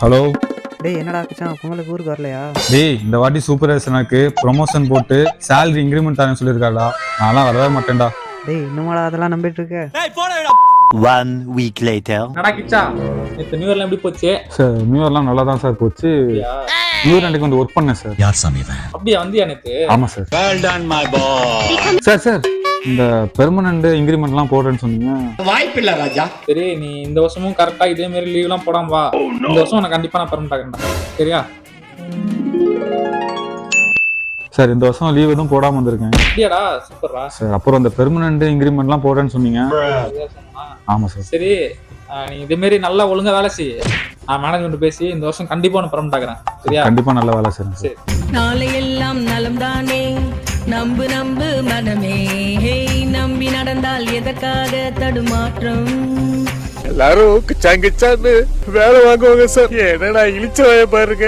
Hello டேய் என்னடா கிச்சான் பொங்கலுக்கு ஊருக்கு வரலையா? டேய் இந்த வாட்டி சூப்பர்வைசனுக்கு ப்ரொமோஷன் போட்டு சேலரி இன்க்ரிமெண்ட் தரேன்னு சொல்லியிருக்காடா. நான்லாம் வரவே மாட்டேன்டா. டேய் இன்னுமாடா அதெல்லாம் நம்பிட்டு இருக்க? 1 week later. நடா கிச்சா, நேத்து நியூ இயர்லாம் எப்படி போச்சு? சார் நியூ இயர்லாம் நல்லா தான் சார் போச்சு. நியூ இயர் அன்றைக்கு வந்து ஒர்க் பண்ணேன் சார். யார் சாமி இவன்? அப்படியா வந்தியா நேத்து? ஆமாம் சார். சார் இந்த பெர்மனண்ட் இன்க்ரிமெண்ட்லாம் போடுறேன்னு சொன்னீங்க. சரி, நீ இந்த வருஷமும் கரெக்டா இதே மாதிரி லீவ்லாம் போடாம வா. இந்த வருஷம் உனக்கு கண்டிப்பா நான் பெர்மனன்ட் ஆகிறேன்டா. சரியா? சார் இந்த வருஷம் லீவ் எதுவும் போடாமல் வந்திருக்கேன். அப்படியாடா, சூப்பர்ரா. சார் அப்புறம் அந்த பெர்மனண்ட் இன்க்ரிமெண்ட்லாம் போடுறேன்னு சொன்னீங்க. ஆமாம் சார். சரி, நீ இதே மாதிரி நல்லா ஒழுங்கா வேலை செய். நான் மேனேஜ்மெண்ட் பேசி இந்த வருஷம் கண்டிப்பா உனக்கு பெர்மனன்ட் ஆகிறேன். சரியா? கண்டிப்பாக நல்ல வேலை சார். சரி. நாளையெல்லாம் நலம் தானே, நம்பு நம்பு மனமே, நம்பி நடந்தால் எதற்காக தடுமாற்றம்? எல்லாரும் கிச்சான்னு வேலை வாங்குவாங்க சார். என்னடா இழிச்ச வாய பாருங்க.